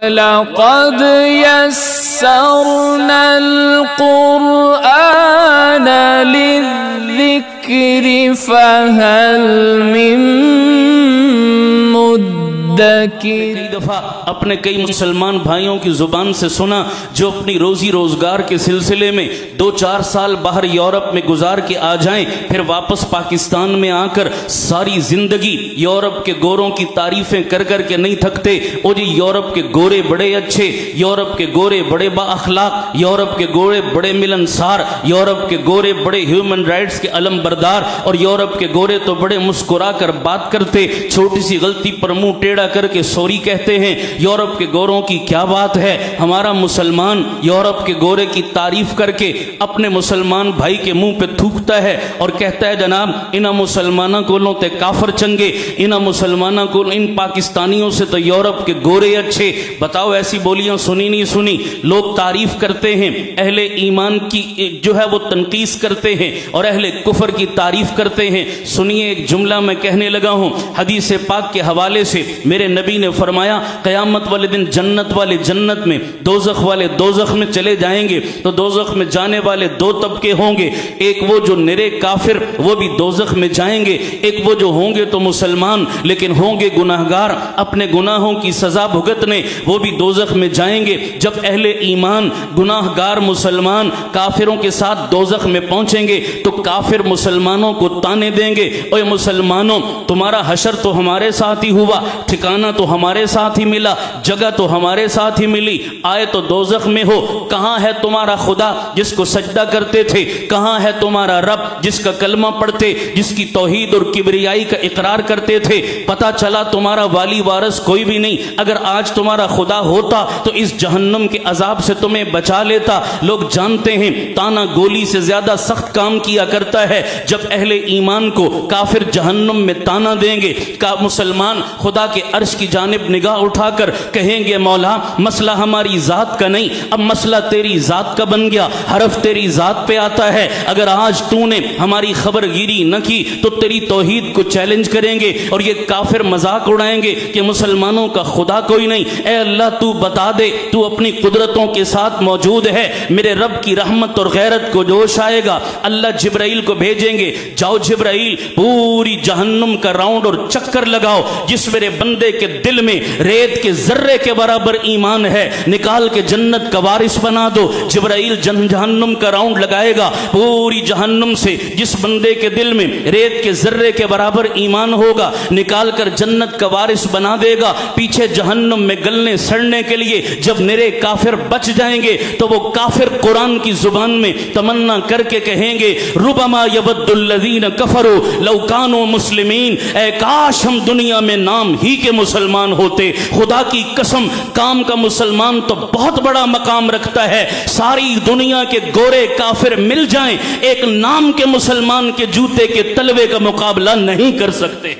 لقد يسرنا القرآن للذكر فهل من مدکر۔ کئی دفعہ اپنے کئی مسلمان بھائیوں کی زبان سے سنا جو اپنی روزی روزگار کے سلسلے میں 2-4 سال باہر یورپ میں گزار کے آ جائیں، پھر واپس پاکستان میں آ کر ساری زندگی یورپ کے گوروں کی تعریفیں کر کر کے نہیں تھکتے۔ او جی یورپ کے گورے بڑے اچھے، یورپ کے گورے بڑے با اخلاق، یورپ کے گورے بڑے ملنسار، یورپ کے گورے بڑے ہیومن رائٹس کے علم بردار، اور یورپ کے گورے تو بڑے مسکرا کر بات کرتے، چھوٹی سی غلطی پر منہ ٹیڑھا کر کے سوری کہتے ہیں۔ یورپ کے گوروں کی کیا بات ہے، ہمارا مسلمان یورپ کے گورے کی تعریف کر کے اپنے مسلمان بھائی کے منہ پہ تھوکتا ہے اور کہتا ہے جناب انہا مسلمانہ کو لوں تے کافر چنگے، انہا مسلمانہ کو ان پاکستانیوں سے تو یورپ کے گورے اچھے۔ بتاؤ ایسی بولیاں سنی نہیں سنی؟ لوگ تعریف کرتے ہیں، اہل ایمان کی جو ہے وہ تنقیص کرتے ہیں اور اہل کفر کی تعریف کرتے ہیں۔ سنیے ایک جملہ میں کہنے لگا ہوں حدیث پاک کے حوالے سے۔ میرے نبی نے فرمایا قیامت والے دن جنت والے جنت میں، دوزخ والے دوزخ میں چلے جائیں گے تو دوزخ میں جانے والے 2 طبقے ہوں گے، ایک وہ جو نرے کافر وہ بھی دوزخ میں جائیں گے، ایک وہ جو ہوں گے تو مسلمان لیکن ہوں گے گناہگار، اپنے گناہوں کی سزا بھگتنے، وہ بھی دوزخ میں جائیں گے۔ جب اہل ایمان گناہگار مسلمان کافروں کے ساتھ دوزخ میں پہنچیں گے تو کافر مسلمانوں کو تانے دیں گے، اوے مسلمانوں تمہارا حشر تو ہمارے ساتھ ہی ہوا، ٹھکانہ تو ہمارے ساتھ ہی ملا، جگہ تو ہمارے ساتھ ہی ملی، آئے تو دوزخ میں ہو۔ کہاں ہے تمہارا خدا جس کو سجدہ کرتے تھے؟ کہاں ہے تمہارا رب جس کا کلمہ پڑھتے، جس کی توحید اور کبریائی کا اقرار کرتے تھے؟ پتہ چلا تمہارا والی وارث کوئی بھی نہیں۔ اگر آج تمہارا خدا ہوتا تو اس جہنم کے عذاب سے تمہیں بچا لیتا۔ لوگ جانتے ہیں تانا گولی سے زیادہ سخت کام کیا کرتا ہے جب اہل ایمان کو کافر جہنم میں تانا دیں گے۔ مسلمان خدا کے عرش کی جانب نگاہ اٹھا کر کہیں گے مولا مسئلہ ہماری ذات کا نہیں، اب مسئلہ تیری ذات کا بن گیا، حرف تیری ذات پہ آتا ہے۔ اگر آج تو نے ہماری خبر گیری نہ کی تو تیری توحید کو چیلنج کریں گے اور یہ کافر مذاق اڑائیں گے کہ مسلمانوں کا خدا کوئی نہیں۔ اے اللہ تو بتا دے تو اپنی قدرتوں کے ساتھ موجود ہے، میرے رب کی رحمت اور غیرت کو جوش آئے گا۔ اللہ جبرائیل کو بھیجیں گے، جاؤ جبرائیل پوری جہنم کا راؤنڈ اور چکر لگاؤ، جس میرے بندے کے دل میں ریت کے ذرے کے برابر ایمان ہے نکال کے جنت کا وارث بنا دو۔ جبرائیل جہنم کا راؤنڈ لگائے گا، پوری جہنم سے جس بندے کے دل میں ریت کے ذرے کے برابر ایمان ہوگا نکال کر جنت کا وارث بنا دے گا۔ پیچھے جہنم میں گلنے سڑنے کے لیے جب نرے کافر بچ جائیں گے تو وہ کافر قرآن کی زبان میں تمنا کر کے کہیں گے ربما یود الذین کفروا لو کانوا مسلمین، اے کاش ہم دنیا میں نام ہی کے مسلمان ہوتے۔ خدا کی قسم کام کا مسلمان تو بہت بڑا مقام رکھتا ہے، ساری دنیا کے گورے کافر مل جائیں ایک نام کے مسلمان کے جوتے کے تلوے کا مقابلہ نہیں کر سکتے،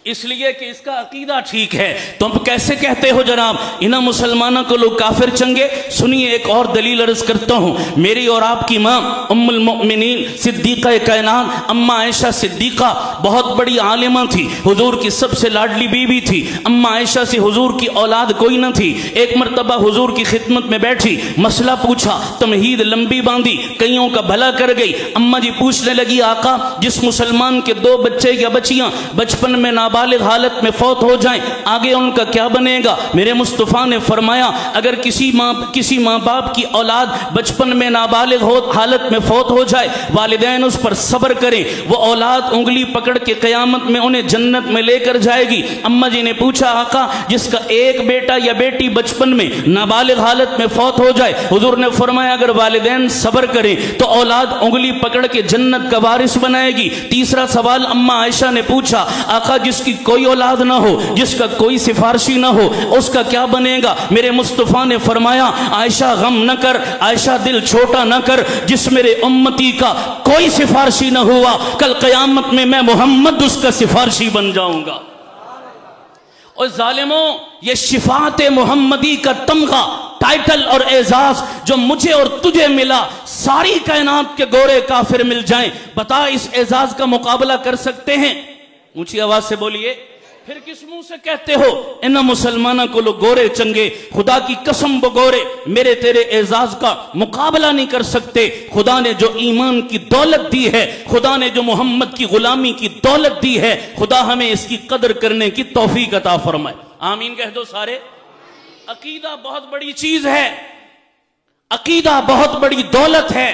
اس لیے کہ اس کا عقیدہ ٹھیک ہے۔ تم کیسے کہتے ہو جناب انہاں مسلمانوں کو لوگ کافر چنگے؟ سنیے ایک اور دلیل عرض کرتا ہوں۔ میری اور آپ کی ماں ام المؤمنین صدیقہ کائنات اما عائشہ صدیقہ بہت بڑی عالمہ تھی، حضور کی سب سے لاڈلی بیوی تھی۔ اما عائشہ سے حضور کی اولاد کوئی نہ تھی، ایک مرتبہ حضور کی خدمت میں بیٹھی، مسئلہ پوچھا، تمہید لمبی باندھی، کئیوں کا بھلا کر گئی۔ اما جی پوچھنے لگی آقا جس مسلمان کے 2 بچے یا بچیاں بچپن میں نابالغ حالت میں فوت ہو جائیں آگے ان کا کیا بنے گا؟ میرے مصطفیٰ نے فرمایا اگر کسی ماں باپ کی اولاد بچپن میں نابالغ حالت میں فوت ہو جائے والدین اس پر صبر کریں، وہ اولاد انگلی پکڑ کے قیامت میں انہیں جنت میں لے کر جائے گی۔ اما جی نے پوچھا آقا جس کا ایک بیٹا یا بیٹی بچپن میں نابالغ حالت میں فوت ہو جائے؟ حضور نے فرمایا اگر والدین صبر کریں تو اولاد انگلی پکڑ کے جنت کا وارث بنائے گی۔ تیسرا سوال اما عائشہ نے پوچھا آقا جس کی کوئی اولاد نہ ہو، جس کا کوئی سفارشی نہ ہو، اس کا کیا بنے گا؟ میرے مصطفیٰ نے فرمایا عائشہ غم نہ کر، عائشہ دل چھوٹا نہ کر، جس میرے امتی کا کوئی سفارشی نہ ہوا کل قیامت میں میں محمد اس کا سفارشی بن جاؤں گا۔ اور ظالموں یہ شفاعت محمدی کا تمغہ ٹائٹل اور اعزاز جو مجھے اور تجھے ملا ساری کائنات کے گورے کافر مل جائیں، بتا اس اعزاز کا مقابلہ کر سکتے ہیں؟ اونچی آواز سے بولیے، پھر کس منہ سے کہتے ہو ان مسلمانوں کو لو گورے چنگے؟ خدا کی قسم وہ گورے میرے تیرے اعزاز کا مقابلہ نہیں کر سکتے۔ خدا نے جو ایمان کی دولت دی ہے، خدا نے جو محمد کی غلامی کی دولت دی ہے، خدا ہمیں اس کی قدر کرنے کی توفیق عطا فرمائے۔ آمین کہہ دو سارے۔ عقیدہ بہت بڑی چیز ہے، عقیدہ بہت بڑی دولت ہے،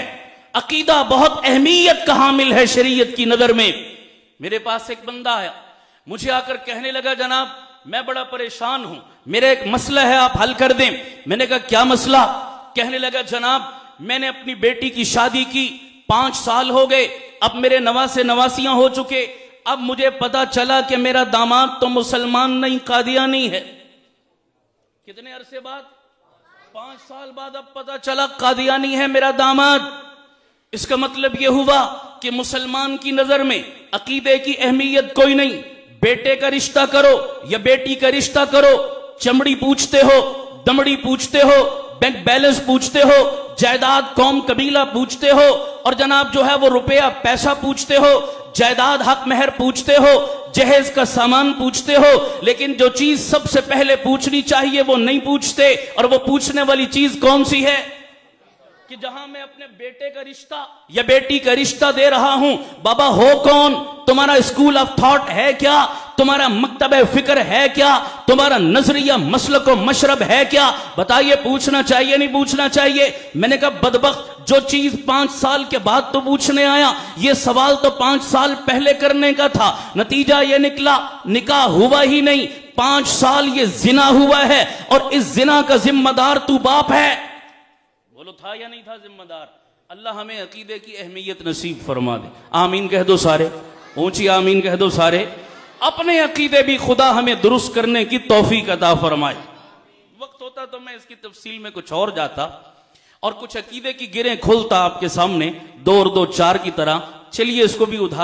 عقیدہ بہت اہمیت کا حامل ہے شریعت کی نظر میں۔ میرے پاس ایک بندہ آیا، مجھے آ کر کہنے لگا جناب میں بڑا پریشان ہوں، میرا ایک مسئلہ ہے آپ حل کر دیں۔ میں نے کہا کیا مسئلہ؟ کہنے لگا جناب میں نے اپنی بیٹی کی شادی کی، 5 سال ہو گئے، اب میرے نواسے نواسیاں ہو چکے، اب مجھے پتا چلا کہ میرا داماد تو مسلمان نہیں قادیانی ہے۔ کتنے عرصے بعد؟ 5 سال بعد اب پتا چلا قادیانی ہے میرا داماد۔ اس کا مطلب یہ ہوا کہ مسلمان کی نظر میں عقیدے کی اہمیت کوئی نہیں۔ بیٹے کا رشتہ کرو یا بیٹی کا رشتہ کرو، چمڑی پوچھتے ہو، دمڑی پوچھتے ہو، بینک بیلنس پوچھتے ہو، جائیداد قوم قبیلہ پوچھتے ہو، اور جناب جو ہے وہ روپیہ پیسہ پوچھتے ہو، جائیداد حق مہر پوچھتے ہو، جہیز کا سامان پوچھتے ہو، لیکن جو چیز سب سے پہلے پوچھنی چاہیے وہ نہیں پوچھتے، اور وہ پوچھنے والی چیز کون سی ہے؟ کہ جہاں میں اپنے بیٹے کا رشتہ یا بیٹی کا رشتہ دے رہا ہوں، بابا ہو کون؟ تمہارا اسکول آف تھاٹ ہے کیا؟ تمہارا مکتب فکر ہے کیا؟ تمہارا نظریہ مسلک و مشرب ہے کیا؟ بتائیے پوچھنا چاہیے نہیں پوچھنا چاہیے؟ میں نے کہا بدبخت، جو چیز 5 سال کے بعد تو پوچھنے آیا، یہ سوال تو 5 سال پہلے کرنے کا تھا۔ نتیجہ یہ نکلا نکاح ہوا ہی نہیں، 5 سال یہ زنا ہوا ہے، اور اس زنا کا ذمہ دار تو باپ ہے۔ بولو تھا یا نہیں تھا ذمہ دار؟ اللہ ہمیں عقیدے کی اہمیت نصیب فرما دے۔ آمین کہہ دو سارے، اونچی آمین کہہ دو سارے۔ اپنے عقیدے بھی خدا ہمیں درست کرنے کی توفیق عطا فرمائے۔ وقت ہوتا تو میں اس کی تفصیل میں کچھ اور جاتا اور کچھ عقیدے کی گریں کھولتا آپ کے سامنے، 2 اور 2 4 کی طرح۔ چلیے اس کو بھی ادھار